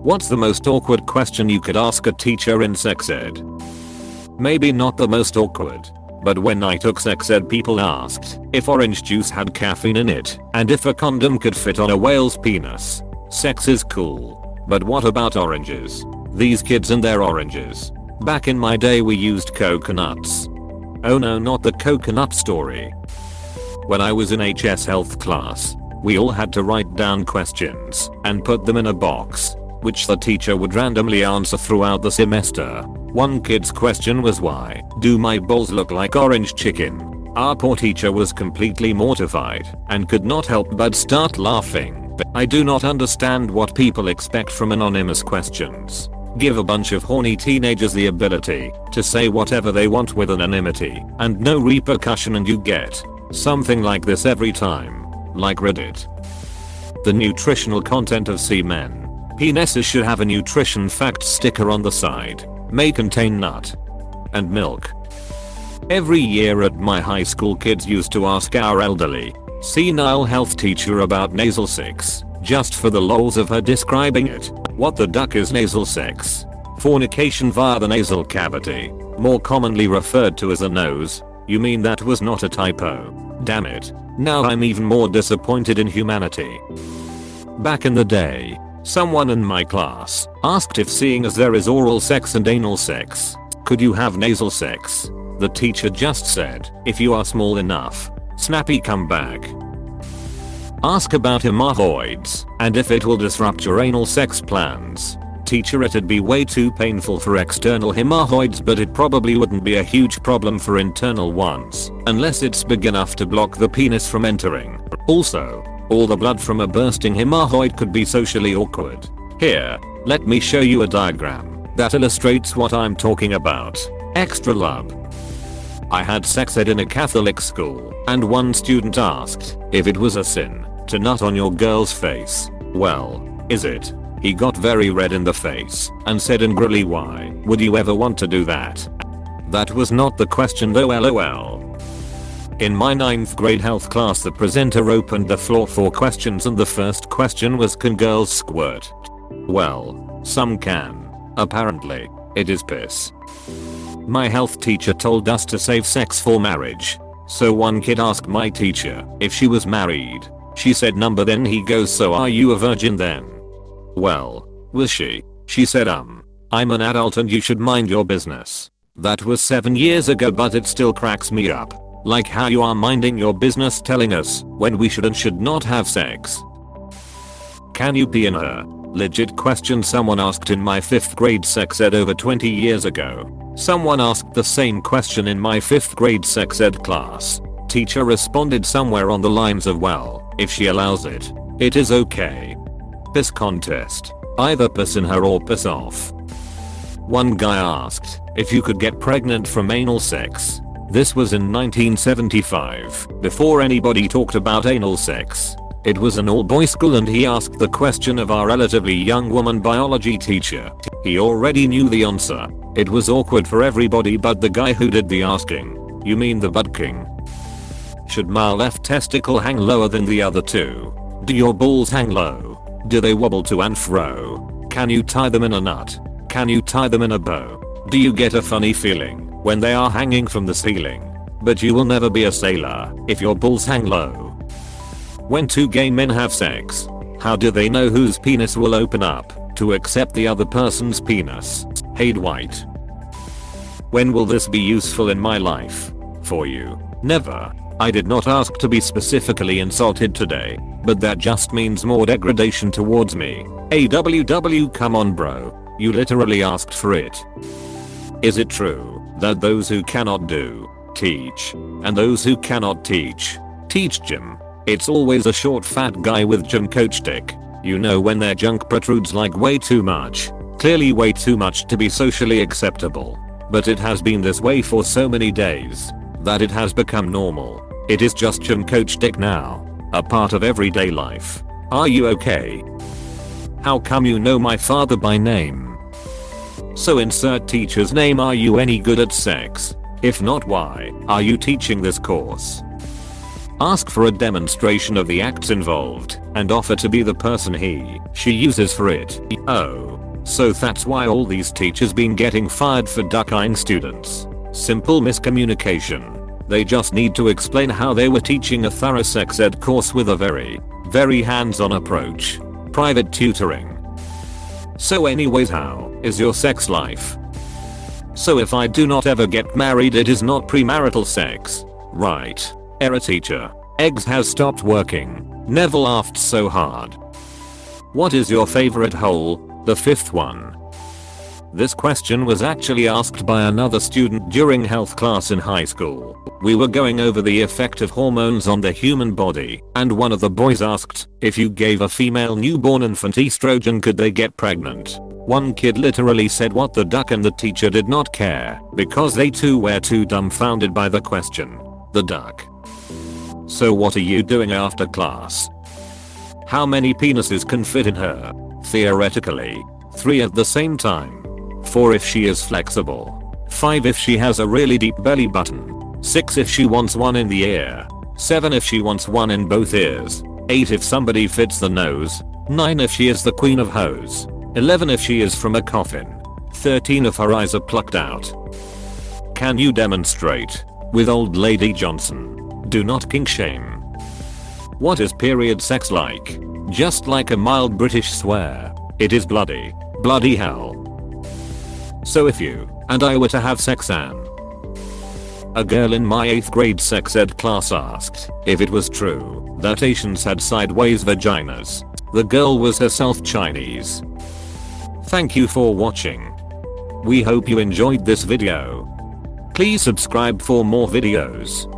What's the most awkward question you could ask a teacher in sex ed? Maybe not the most awkward, but when I took sex ed people asked if orange juice had caffeine in it and if a condom could fit on a whale's penis. Sex is cool, but what about oranges? These kids and their oranges. Back in my day we used coconuts. Oh no, not the coconut story. When I was in HS health class, we all had to write down questions and put them in a box, which the teacher would randomly answer throughout the semester. One kid's question was, why do my balls look like orange chicken? Our poor teacher was completely mortified and could not help but start laughing. I do not understand what people expect from anonymous questions. Give a bunch of horny teenagers the ability to say whatever they want with anonymity and no repercussion and you get something like this every time. Like Reddit. The nutritional content of semen. Penises should have a nutrition fact sticker on the side. May contain nut and milk. Every year at my high school kids used to ask our elderly, senile health teacher about nasal sex, just for the lols of her describing it. What the duck is nasal sex? Fornication via the nasal cavity, more commonly referred to as a nose. You mean that was not a typo? Damn it. Now I'm even more disappointed in humanity. Back in the day, someone in my class asked if, seeing as there is oral sex and anal sex, could you have nasal sex? The teacher just said, if you are small enough. Snappy comeback. Ask about hemorrhoids and if it will disrupt your anal sex plans. Teacher, it'd be way too painful for external hemorrhoids, but it probably wouldn't be a huge problem for internal ones, unless it's big enough to block the penis from entering. Also, all the blood from a bursting hemorrhoid could be socially awkward. Here, let me show you a diagram that illustrates what I'm talking about. Extra love. I had sex ed in a Catholic school, and one student asked if it was a sin to nut on your girl's face. Well, is it? He got very red in the face and said angrily, why would you ever want to do that? That was not the question though, lol. In my 9th grade health class, the presenter opened the floor for questions and the first question was, can girls squirt? Well, some can. Apparently, it is piss. My health teacher told us to save sex for marriage. So one kid asked my teacher if she was married. She said number, then he goes, so are you a virgin then? Well, was she? She said I'm an adult and you should mind your business. That was 7 years ago, but it still cracks me up. Like how you are minding your business telling us when we should and should not have sex. Can you pee in her? Legit question someone asked in my 5th grade sex ed over 20 years ago. Someone asked the same question in my 5th grade sex ed class. Teacher responded somewhere on the lines of, well, if she allows it, it is okay. Piss contest. Either piss in her or piss off. One guy asked if you could get pregnant from anal sex. This was in 1975, before anybody talked about anal sex. It was an all-boys school and he asked the question of our relatively young woman biology teacher. He already knew the answer. It was awkward for everybody but the guy who did the asking. You mean the bud king? Should my left testicle hang lower than the other two? Do your balls hang low? Do they wobble to and fro? Can you tie them in a knot? Can you tie them in a bow? Do you get a funny feeling when they are hanging from the ceiling? But you will never be a sailor if your balls hang low. When two gay men have sex, how do they know whose penis will open up to accept the other person's penis? Hey Dwight. When will this be useful in my life? For you. Never. I did not ask to be specifically insulted today, but that just means more degradation towards me. AWW, come on bro. You literally asked for it. Is it true that those who cannot do, teach, and those who cannot teach gym? It's always a short fat guy with gym coach dick. You know when their junk protrudes like way too much. Clearly way too much to be socially acceptable. But it has been this way for so many days that it has become normal. It is just gym coach dick now. A part of everyday life. Are you okay? How come you know my father by name? So insert teacher's name. Are you any good at sex? If not, why are you teaching this course? Ask for a demonstration of the acts involved and offer to be the person she uses for it. Oh, So that's why all these teachers been getting fired for duck-eyeing students. Simple miscommunication. They just need to explain how they were teaching a thorough sex ed course with a very hands-on approach. Private tutoring. So anyways, how is your sex life? So if I do not ever get married, it is not premarital sex, right? Error teacher. Eggs has stopped working. Never laughed so hard. What is your favorite hole? The fifth one. This question was actually asked by another student during health class in high school. We were going over the effect of hormones on the human body, and one of the boys asked, if you gave a female newborn infant estrogen, could they get pregnant? One kid literally said what the duck, and the teacher did not care, because they too were too dumbfounded by the question. The duck. So what are you doing after class? How many penises can fit in her? Theoretically, 3 at the same time. 4 if she is flexible. 5 if she has a really deep belly button. 6 if she wants one in the ear. 7 if she wants one in both ears. 8 if somebody fits the nose. 9 if she is the queen of hoes. 11 if she is from a coffin. 13 if her eyes are plucked out. Can you demonstrate? With old lady Johnson. Do not kink shame. What is period sex like? Just like a mild British swear. It is bloody. Bloody hell. So if you and I were to have sex, and a girl in my 8th grade sex ed class asked if it was true that Asians had sideways vaginas, the girl was herself Chinese. Thank you for watching. We hope you enjoyed this video. Please subscribe for more videos.